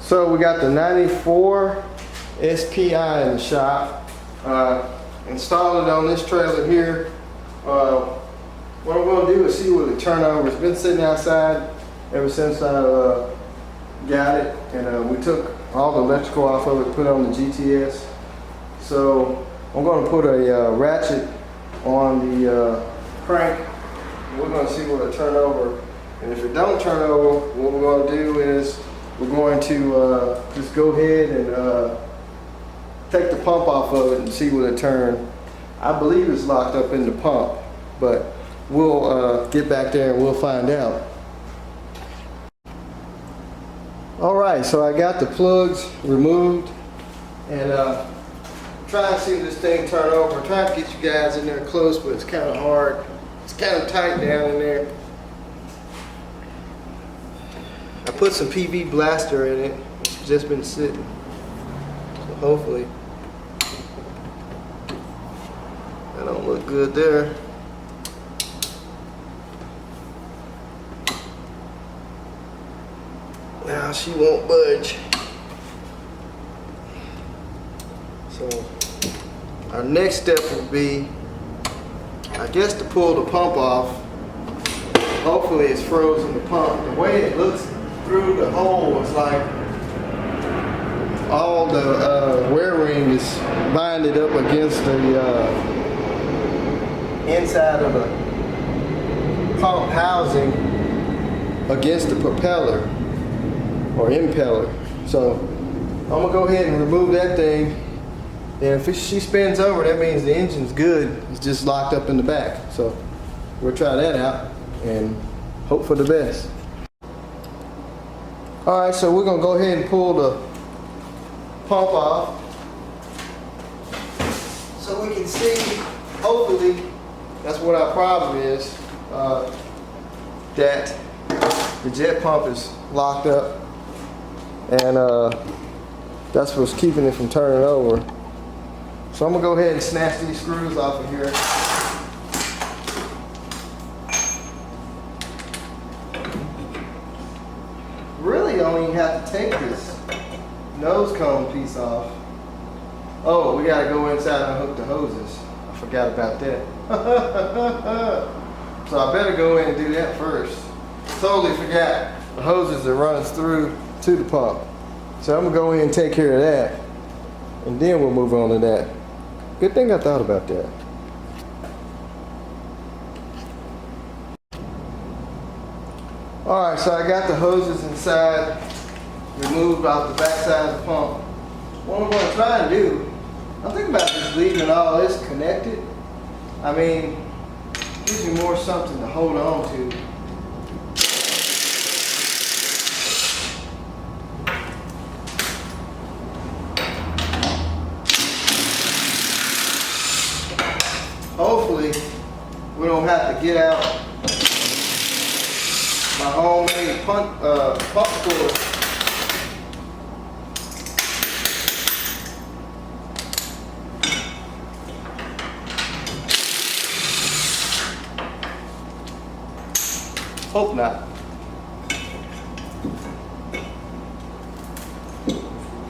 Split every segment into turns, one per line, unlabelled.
So we got the 94 SPI in the shop. Installed it on this trailer here. What I'm going to do is see what the turnover. It's been sitting outside ever since I got it, and we took all the electrical off of it, put it on the GTS. So I'm going to put a ratchet on the crank. We're going to see what it turn over, and if it don't turn over, what we're going to do is we're going to just go ahead and take the pump off of it and see what it turn. I believe it's locked up in the pump, but we'll get back there and we'll find out. Alright, so I got the plugs removed, and try and see if this thing turn over. I'm trying to get you guys in there close, but it's kind of hard. It's kind of tight down in there. I put some PV blaster in it. It's just been sitting. So hopefully that don't look good there. Now she won't budge. So our next step would be, I guess, to pull the pump off. Hopefully it's frozen the pump. The way it looks through the hole, it's like all the wear ring is binded up against the inside of the pump housing against the propeller or impeller. So I'm gonna go ahead and remove that thing, and if she spins over, that means the engine's good. It's just locked up in the back. So we'll try that out and hope for the best. Alright, so we're gonna go ahead and pull the pump off so we can see, hopefully, that's what our problem is, that the jet pump is locked up, and that's what's keeping it from turning over. So I'm gonna go ahead and snatch these screws off of here. Really only have to take this nose cone piece off. Oh, we gotta go inside and hook the hoses. I forgot about that. So I better go in and do that first. Totally forgot the hoses that runs through to the pump. So I'm gonna go in and take care of that, and then we'll move on to that. Good thing I thought about that. Alright, so I got the hoses inside, removed off the back side of the pump. What I'm going to try and do, I'm thinking about just leaving all this connected. I mean, gives you more something to hold on to. Hopefully, we don't have to get out my homemade pump puller. Hope not.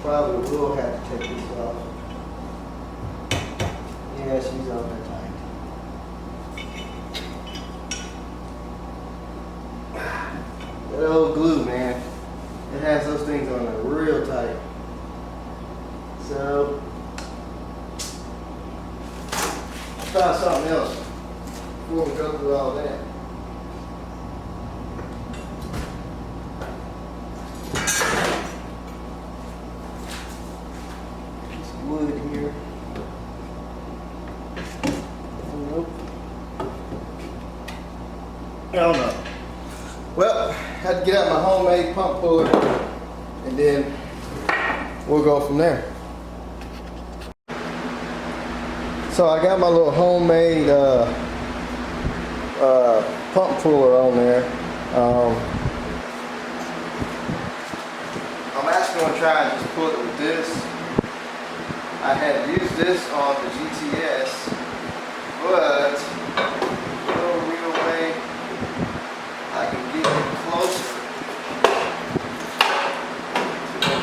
Probably will have to take this off. Yeah, she's on there tight. That old glue, man, it has those things on there real tight. So try something else before we go through all that. Some wood here. Nope. I don't know. Well, I had to get out my homemade pump puller, and then we'll go from there. So I got my little homemade pump puller on there. I'm actually going to try and just pull it with this. I had used this on the GTS, but no real way I can get it closer to the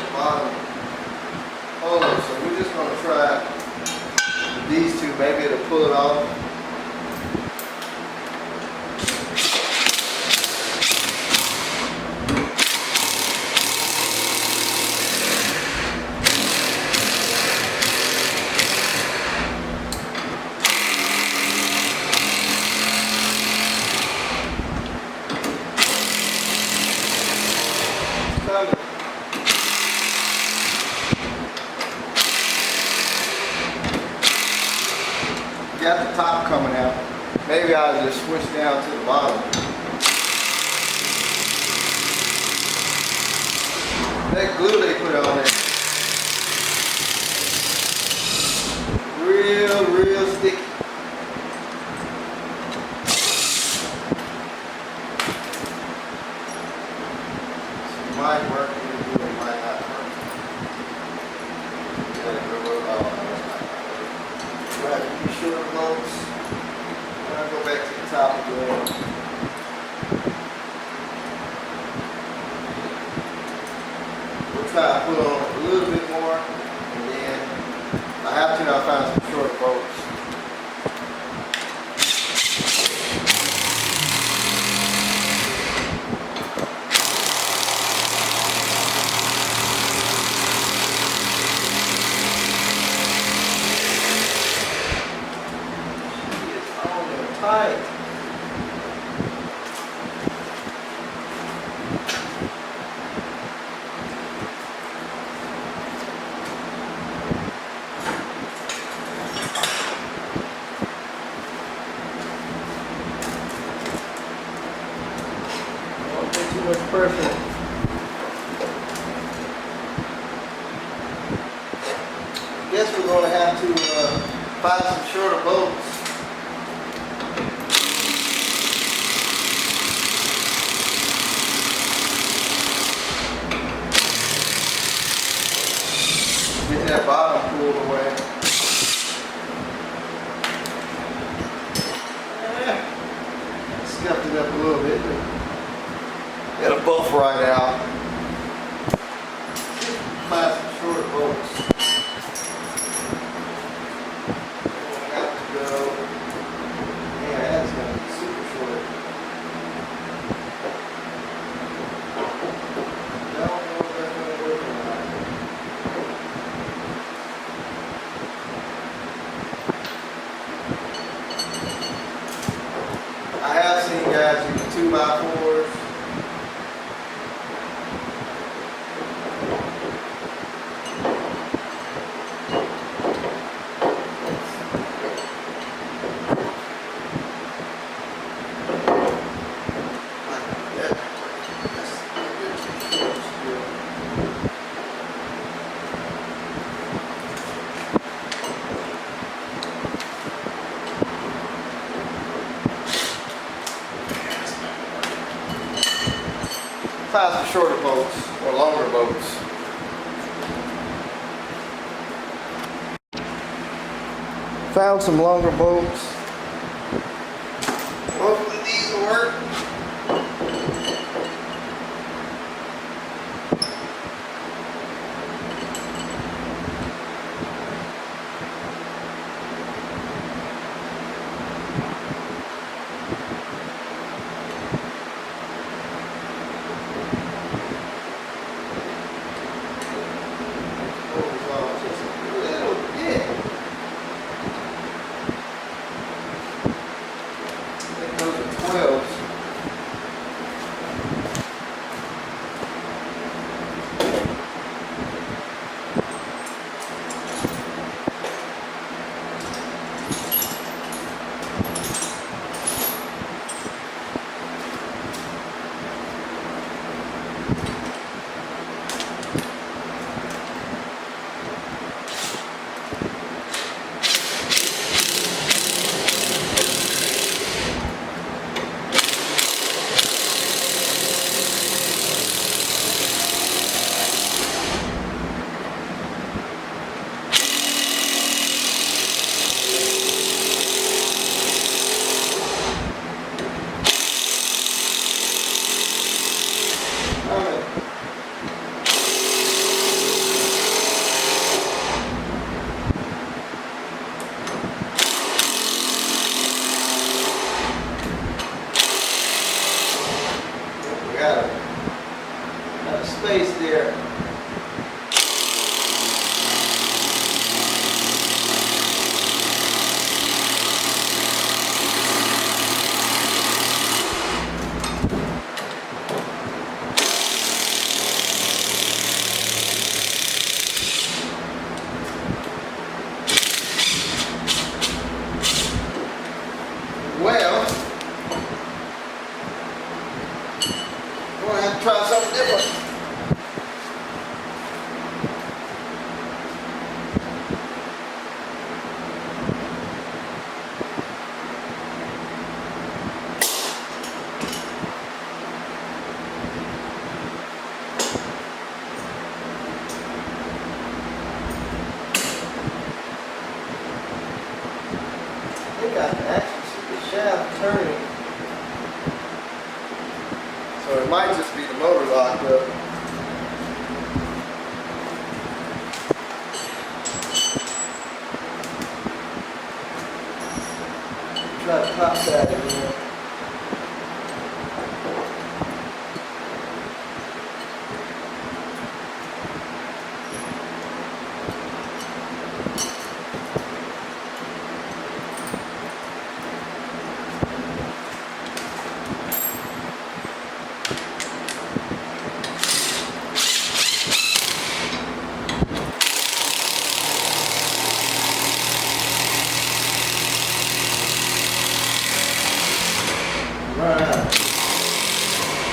got the top coming out. Maybe I'll just switch down to the bottom. That glue they put on there, real sticky. It might work, it might not work. We'll have to be short bolts. I'll go back to the top again. We'll try to put on a little bit more, and then if I have to, I'll find some short bolts. It's on there tight. Too much pressure. I guess we're going to have to find some shorter bolts. Get that bottom pulled away. Scuffed it up a little bit. It'll buff right out. Find some short bolts. Got to go. Yeah, that's going to be super short. I don't know if that's going to work or not. I have seen guys use 2x4s. Find some shorter bolts or longer bolts. Found some longer bolts. Hopefully these will work. Got a space there. can actually see the shaft turning. So it might just be the motor locked up. Try to pop that again.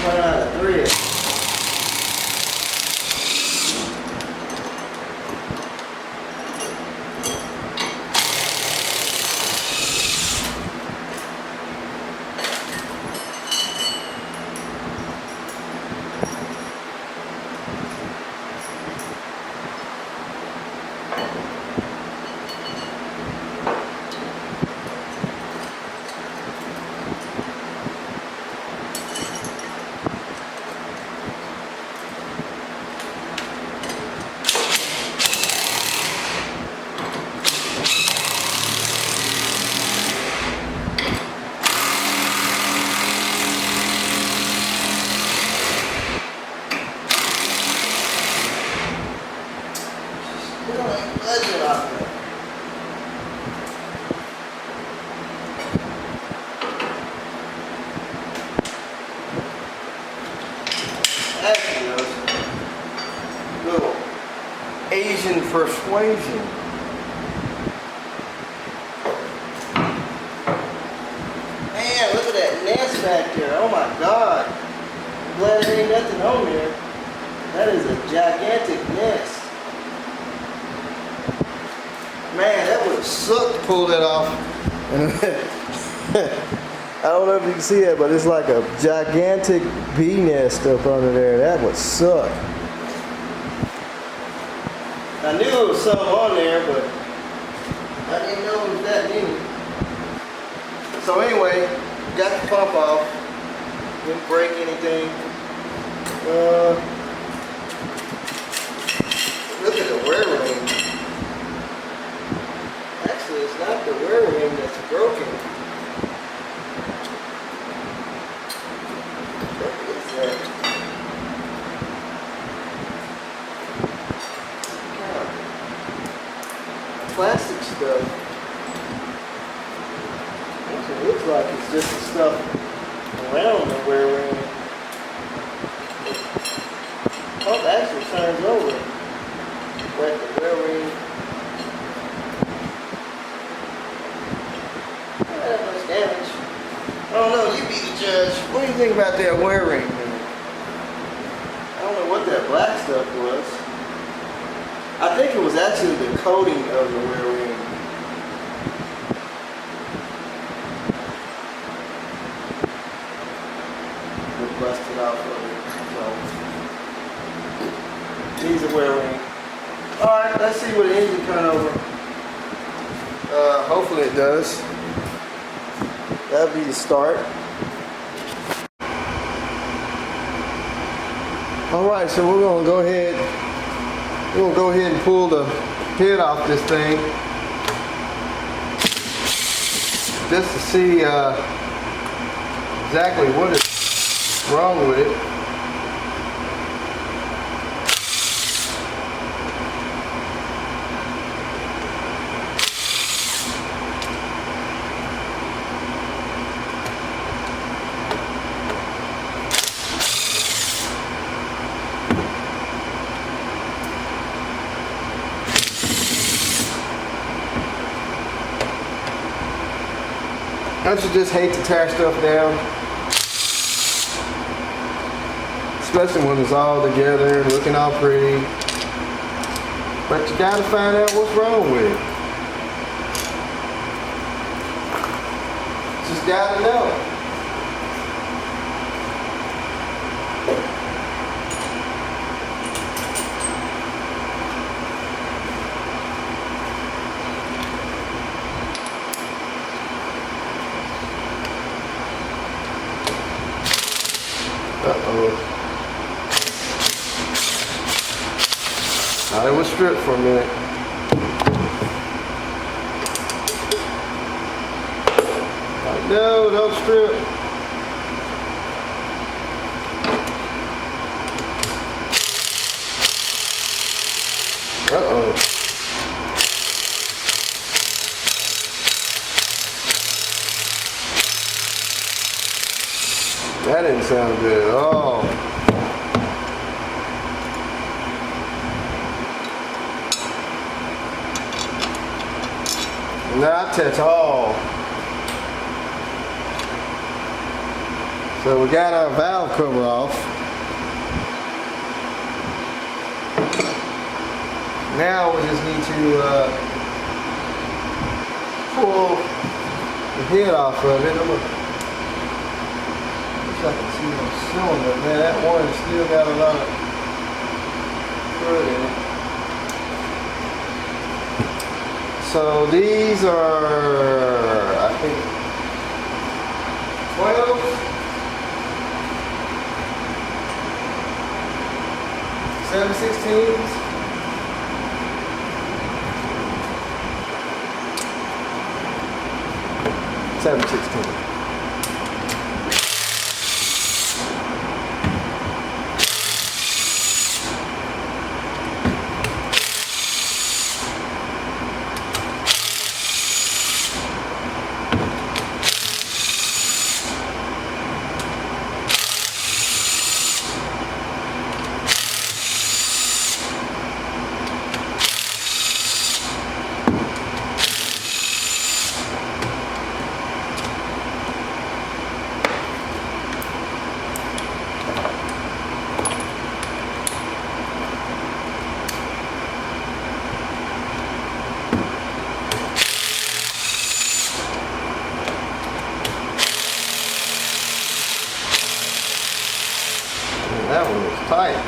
Run out of thread. Actually, little Asian persuasion. Man, look at that nest back there. Oh my God. I'm glad there ain't nothing on there. That is a gigantic nest. Man, that would have sucked to pull that off. I don't know if you can see that, but it's like a gigantic bee nest up under there. That would suck. I knew there was something on there, but I didn't know it was that many. So anyway, got the pump off. Didn't break anything. Look at the wear ring. Actually, it's not the wear ring that's broken. Plastic stuff. Actually, it looks like it's just the stuff around the wear ring. Pump actually turns over. But the wear ring. Not that much damage. I don't know, you be the judge. What do you think about that wear ring? I don't know what that black stuff was. I think it was actually the coating of the wear ring. It busted off of it. So needs a wear ring. Alright, let's see what the engine turnover. Hopefully it does. That'll be the start. Alright, so we're gonna go ahead and pull the head off this thing just to see exactly what is wrong with it. Don't you just hate to tear stuff down? Especially when it's all together and looking all pretty. But you gotta find out what's wrong with it. Just gotta know. Thought it was stripped for a minute. Like, no, don't strip. Uh-oh. That didn't sound good at all. Not at all. So we got our valve cover off. Now we just need to pull the head off of it. I can see them cylinder. Man, that one still got a lot of fluid in it. So these are, I think, 12. 7/16s. That one was tight.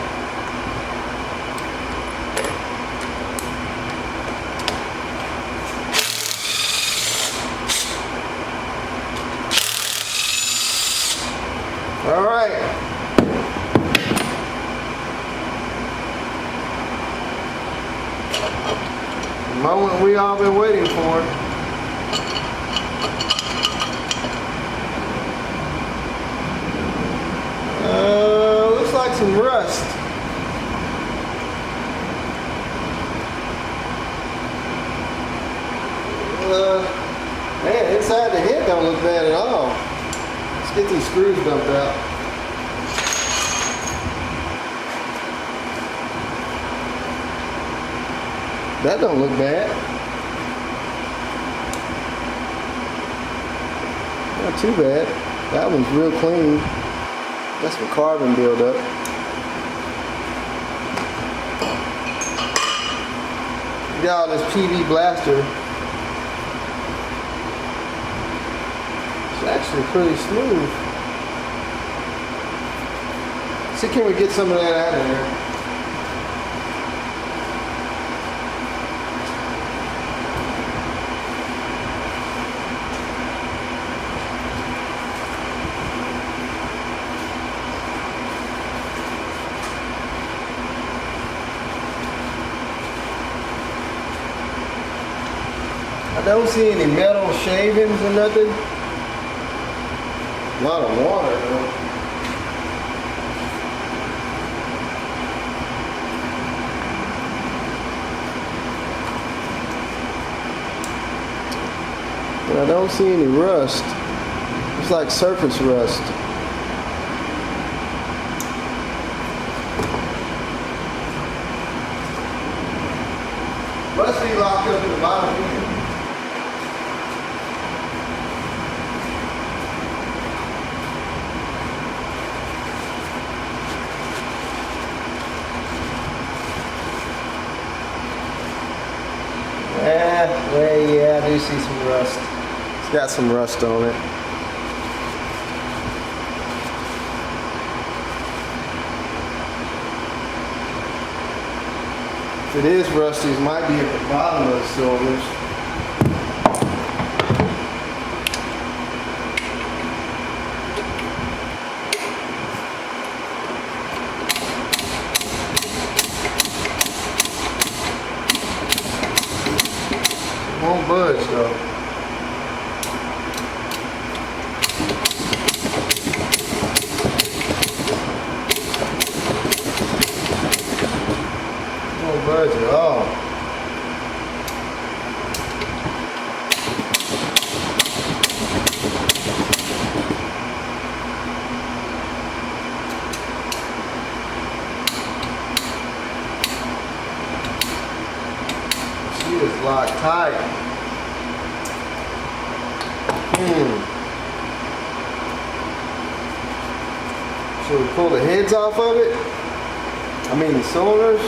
All right. The moment we all been waiting for. Looks like some rust. Man, inside the head don't look bad at all. Let's get these screws dumped out. That don't look bad. Not too bad. That one's real clean. That's some carbon buildup. Got all this PV blaster. It's actually pretty smooth. See, can we get some of that out of there? I don't see any metal shavings or nothing. A lot of water though. But I don't see any rust. It's like surface rust. Must be locked up in the bottom here. Yeah, I do see some rust. It's got some rust on it. If it is rusty, it might be at the bottom of the cylinders. won't budge though. Won't budge at all. She is locked tight. Should we pull the heads off of it? I mean the cylinders?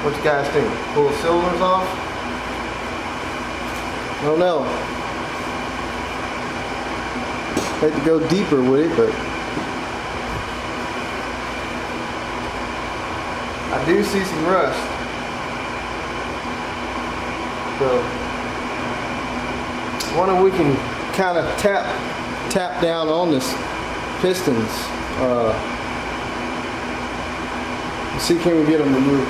What you guys think? Pull the cylinders off? I don't know. Hate to go deeper with it, but I do see some rust. So I wonder if we can kind of tap down on this pistons. See, can we get them to move?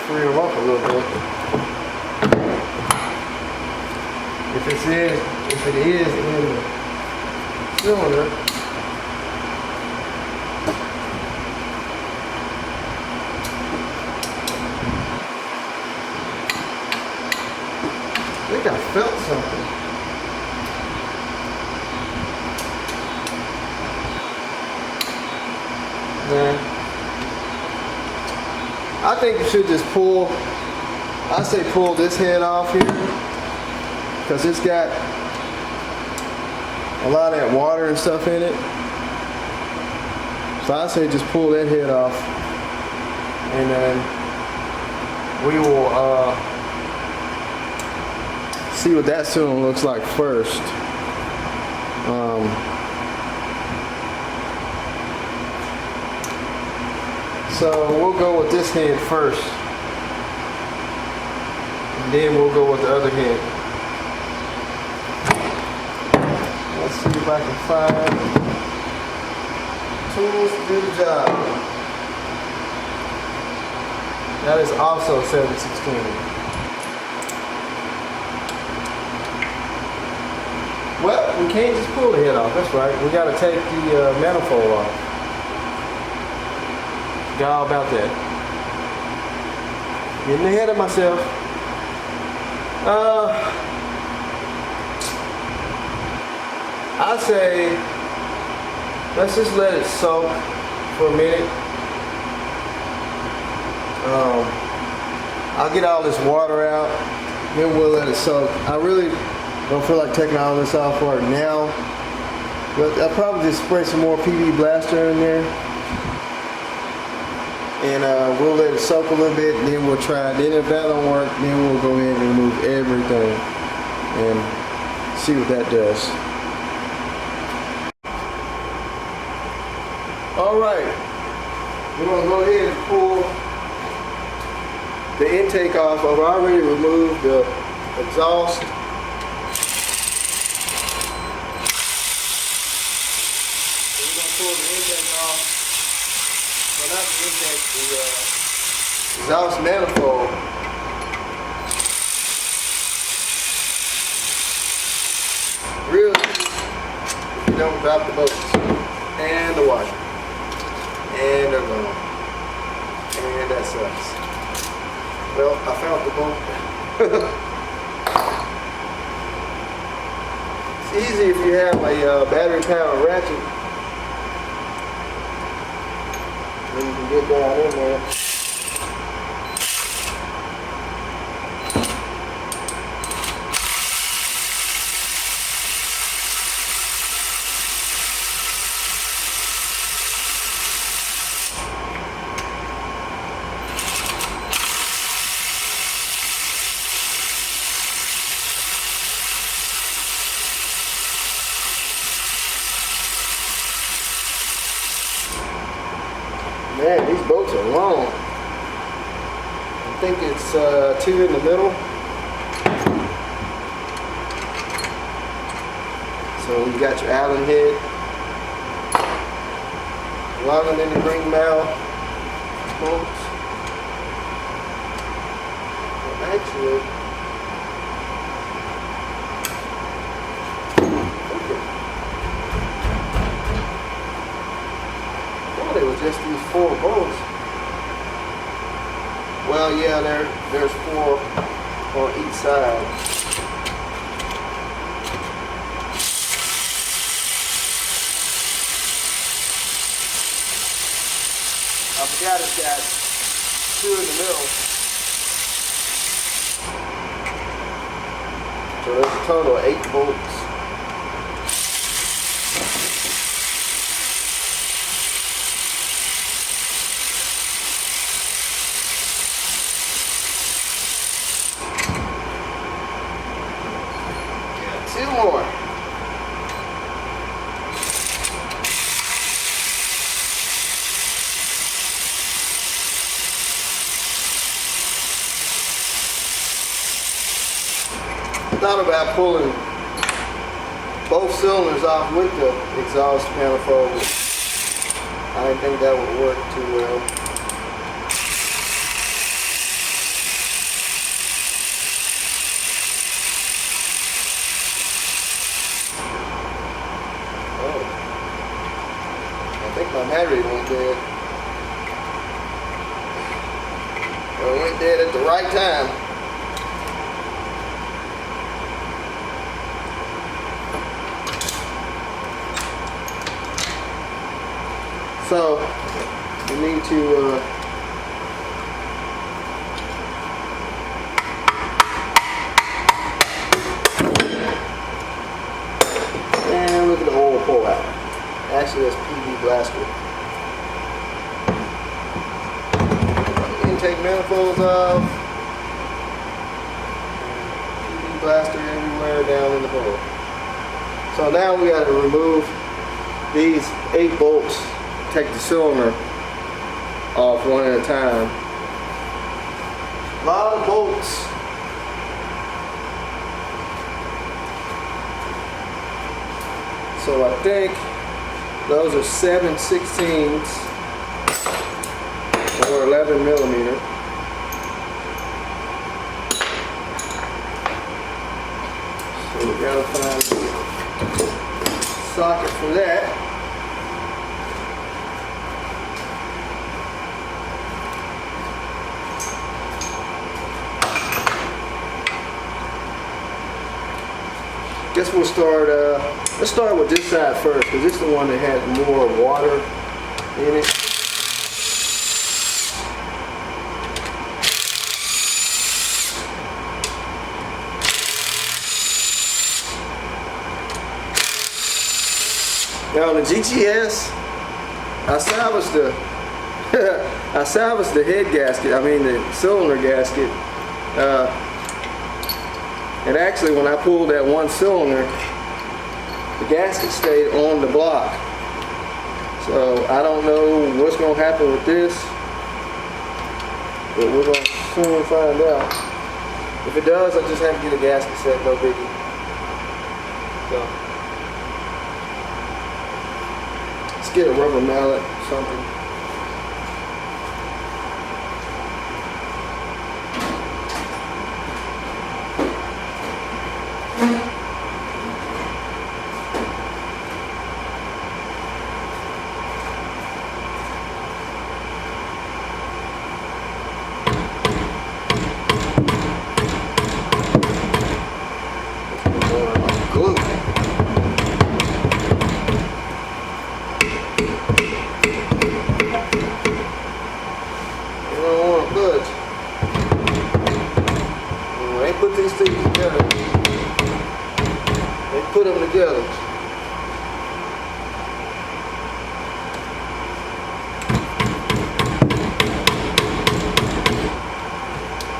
Free them up a little bit. If it is in the cylinder, I think I felt something. Nah. I think you should just pull, I say pull this head off here, because it's got a lot of that water and stuff in it. So I say just pull that head off, and then we will see what that cylinder looks like first. So we'll go with this head first, and then we'll go with the other head. Let's see if I can find tools to do the job. That is also 7620. Well, we can't just pull the head off, that's right. We gotta take the manifold off. Got all about that. Getting ahead of myself. I say let's just let it soak for a minute. I'll get all this water out, then we'll let it soak. I really don't feel like taking all this off right now, but I'll probably just spray some more PB Blaster in there. And we'll let it soak a little bit, and then we'll try it. Then if that don't work, then we'll go ahead and remove everything and see what that does. Alright, we're going to go ahead and pull the intake off. I've already removed the exhaust. We're going to pull the intake off. Well, not the intake, the exhaust manifold. Real easy if you don't drop the bolts. And the washer. And they're gone. And that sucks. Well, I found the bolt. It's easy if you have a battery powered ratchet. get down in there. Man, these bolts are long. I think it's 2 in the middle. So you got your Allen head, longer than the ring mouth bolts. Well, actually, it was just these 4 bolts. Well, yeah, there's 4 on each side. I forgot it's got 2 in the middle. So there's a total of 8 bolts. Two more. Thought about pulling both cylinders off with the exhaust manifold. I didn't think that would work too well. I think my battery went dead. Well, it went dead at the right time. So, we need to and look at the oil pull out. Actually, that's PV blaster. Intake manifolds off. PV blaster everywhere down in the hole. So now we got to remove these 8 bolts. Take the cylinder off one at a time. A lot of bolts. So I think those are 7/16 or 11 millimeter. So we gotta find a socket for that. Guess we'll start, let's start with this side first, because this is the one that has more water in it. Now on the GTS, I salvaged the I salvaged the head gasket, I mean the cylinder gasket. And actually, when I pulled that one cylinder, the gasket stayed on the block. So I don't know what's going to happen with this, but we're going to soon find out. If it does, I just have to get a gasket set, no biggie. So let's get a rubber mallet, something. put them together.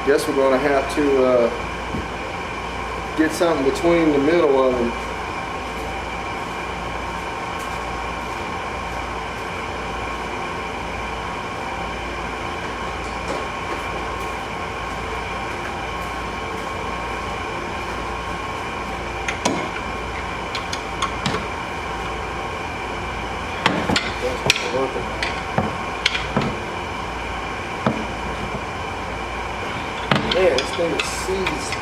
Guess we're gonna have to get something between the middle of them. Man, this thing is seized.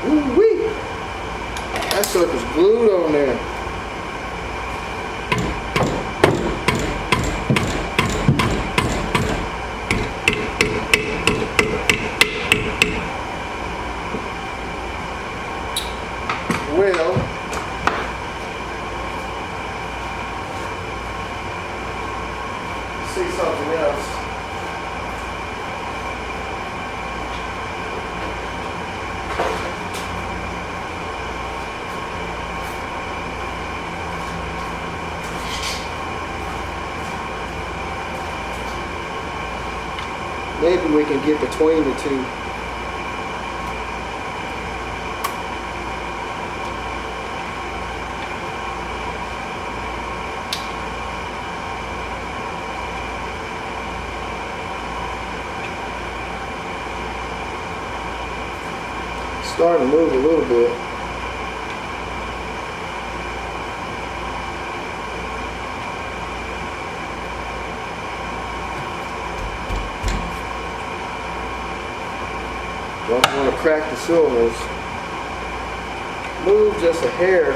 Woo-wee! That sucker's glued on there. Well, see something else. Maybe we can get between the two. Starting to move a little bit. Don't want to crack the cylinders. Move just a hair.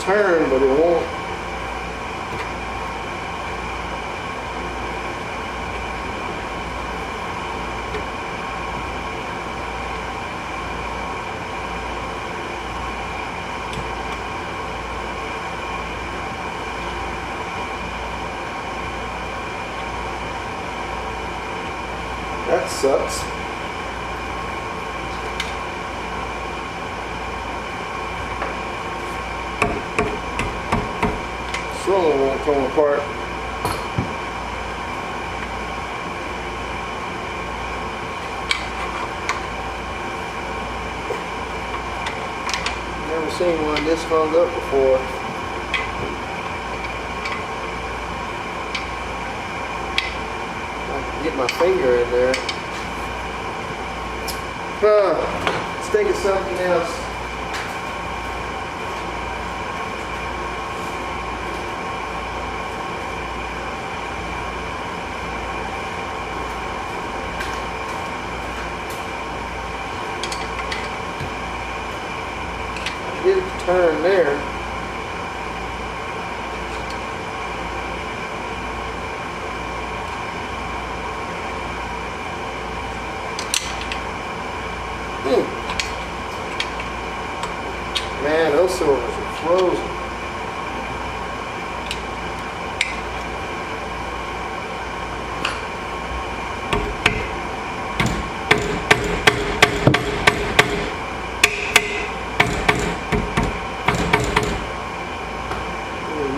Turn, but it won't. That sucks. Cylinder won't come apart. Never seen one this hung up before. I can get my finger in there. Let's think of something else. Get it to turn there. Man, those cylinders are frozen.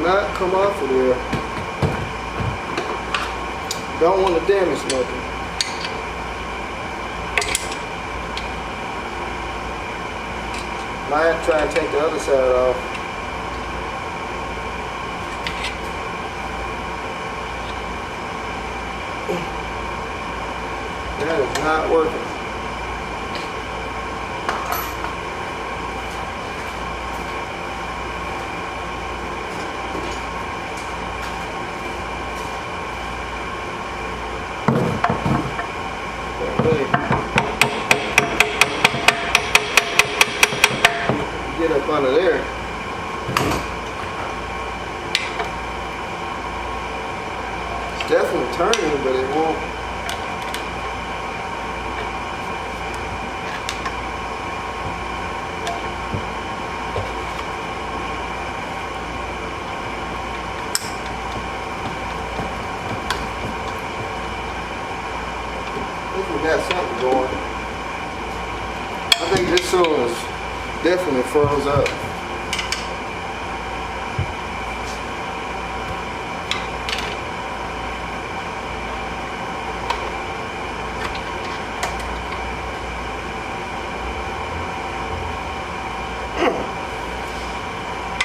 Not come off of there. Don't want to damage nothing. Might try and take the other side off. That is not working. Get up under there. It's definitely turning clean, but it won't. I think we got something going. I think this cylinder's definitely froze up.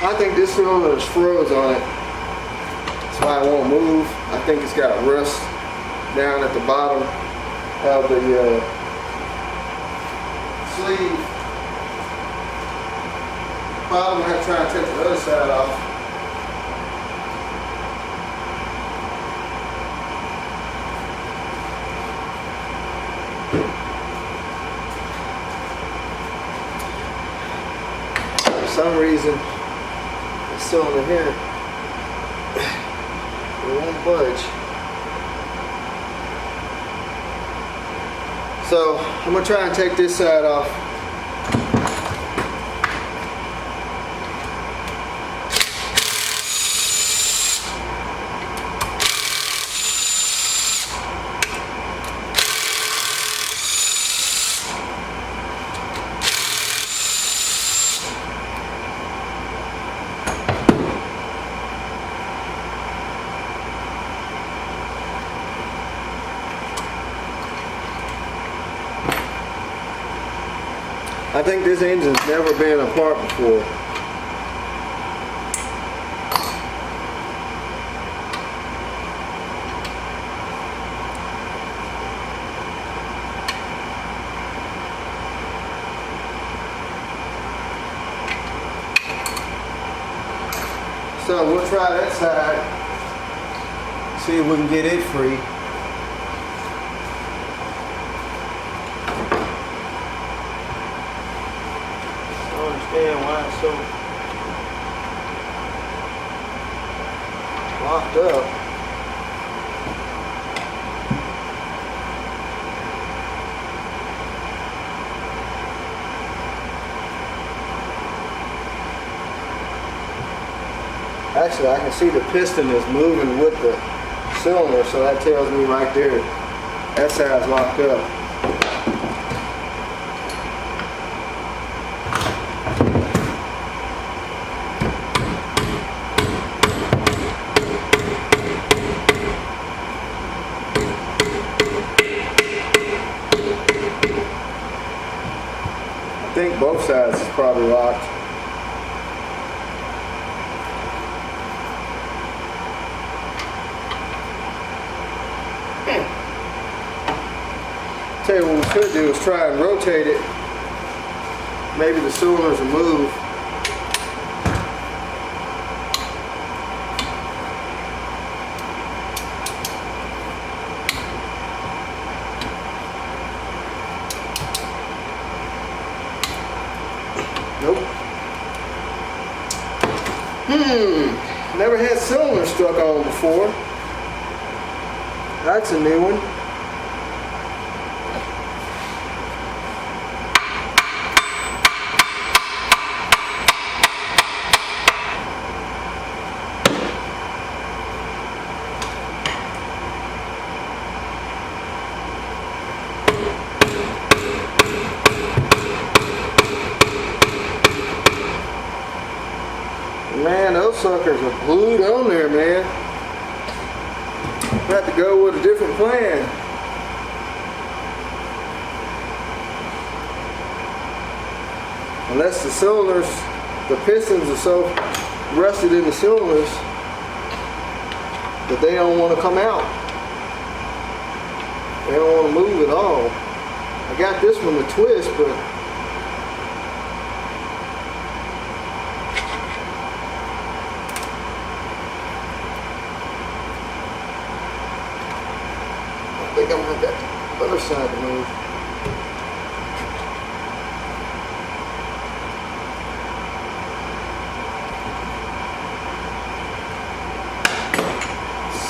I think this cylinder is froze on it. That's why it won't move. I think it's got rust down at the bottom of the sleeve. Probably have to try and take the other side off. For some reason, the cylinder here, it won't budge. So I'm gonna try and take this side off. I think this engine's never been apart before. So we'll try that side, see if we can get it free. Understand why it's so locked up. Actually, I can see the piston is moving with the cylinder, so that tells me right there that side's locked up. I think both sides is probably locked. Tell you what we could do is try and rotate it. Maybe the cylinders will move. Nope. Never had cylinders stuck on before. That's a new one. Man, those suckers are glued on there, man. Have to go with a different plan. Unless the cylinders, the pistons are so rusted in the cylinders that they don't want to come out. They don't want to move at all. I got this one to twist, but I think I'm gonna get the other side to move.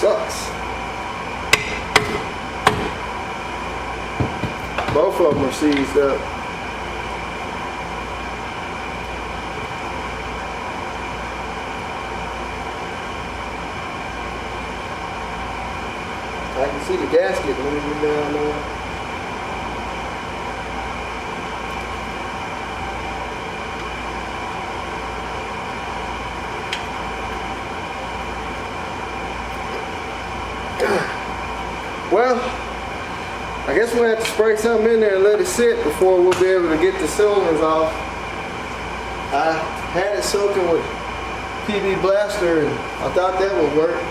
Sucks. Both of them are seized up. I can see the gasket moving down there. Well, I guess we'll have to spray something in there and let it sit before we'll be able to get the cylinders off. I had it soaking with PB Blaster and I thought that would work.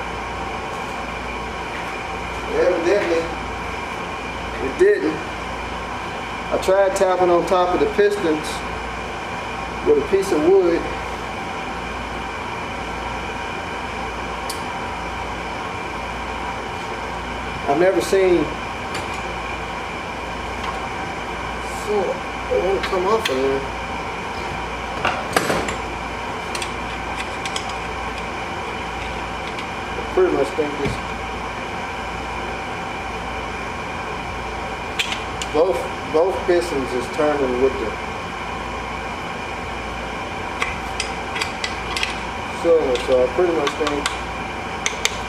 Evidently, it didn't. I tried tapping on top of the pistons with a piece of wood. I've never seen it won't come off of there. I pretty much think this both pistons is turning with the cylinder, so I pretty much think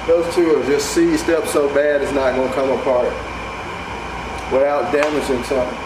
those two are just seized up so bad it's not going to come apart without damaging something.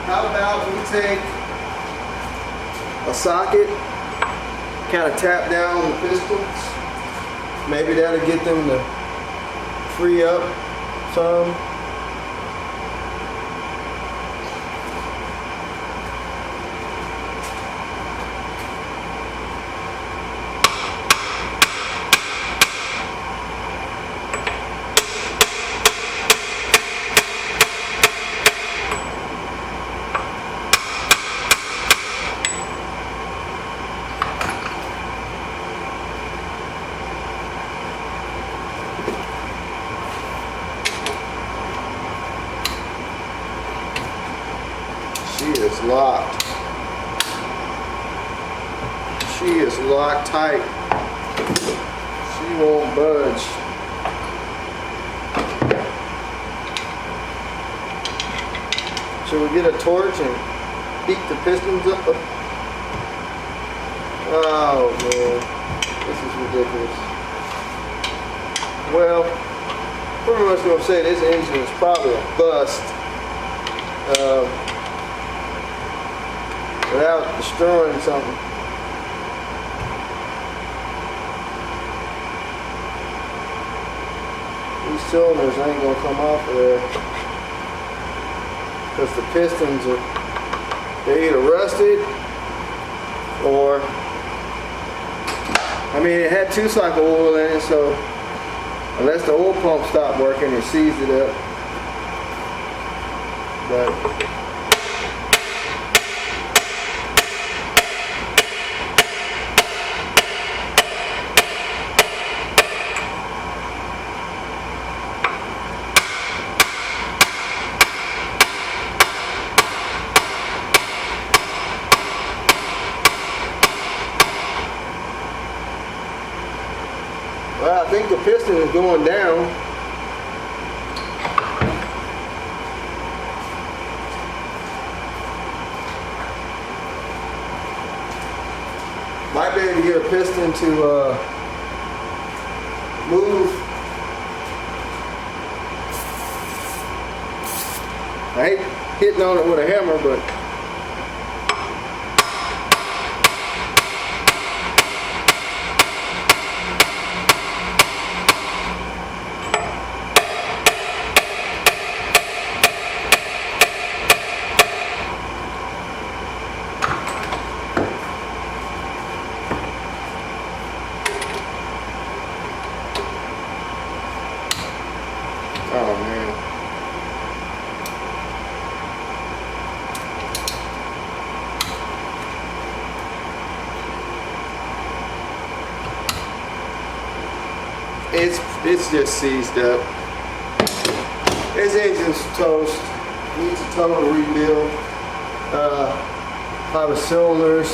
How about we take a socket, kind of tap down on the pistons. Maybe that'll get them to free up some. She is locked. She is locked tight. She won't budge. Should we get a torch and heat the pistons up? Oh man, this is ridiculous. Well, pretty much gonna say this engine is probably a bust. Without destroying something. These cylinders ain't gonna come off of there because the pistons are, they're either rusted or, I mean, it had 2-cycle oil in it, so unless the oil pump stopped working, it seized it up. But well, I think the piston is going down. Might be able to get a piston to move. I hate hitting on it with a hammer, but oh man. it's just seized up. His engine's toast. Needs a total rebuild. A lot of cylinders,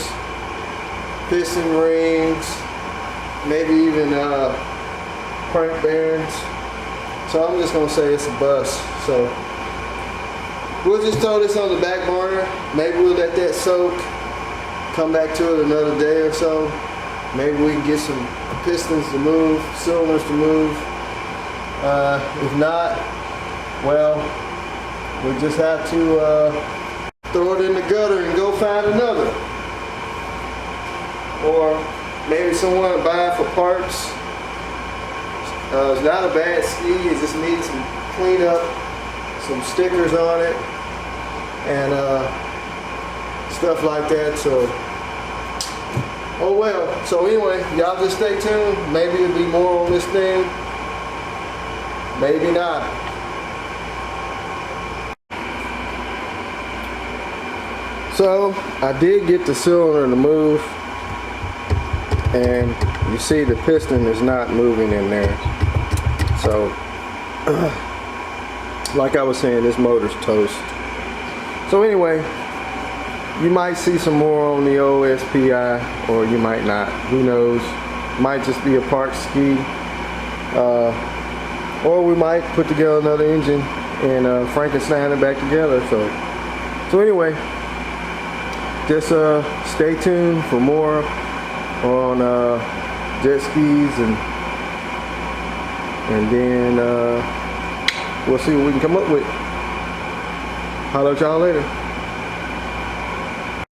piston rings, maybe even crank bearings. So I'm just gonna say it's a bust. So we'll just throw this on the back burner. Maybe we'll let that soak. Come back to it another day or so. Maybe we can get some pistons to move, cylinders to move. If not, well, we just have to throw it in the gutter and go find another. Or maybe someone will buy it for parts. It's not a bad ski, it just needs some cleanup, some stickers on it, and stuff like that. So, oh well. So anyway, y'all just stay tuned. Maybe it'll be more on this thing. Maybe not. So I did get the cylinder to move, and you see the piston is not moving in there. So like I was saying, this motor's toast. So anyway, you might see some more on the old SPI, or you might not. Who knows? Might just be a parked ski, or we might put together another engine and Frankenstein it back together. So anyway, just stay tuned for more on jet skis, and then we'll see what we can come up with. Holler at y'all later.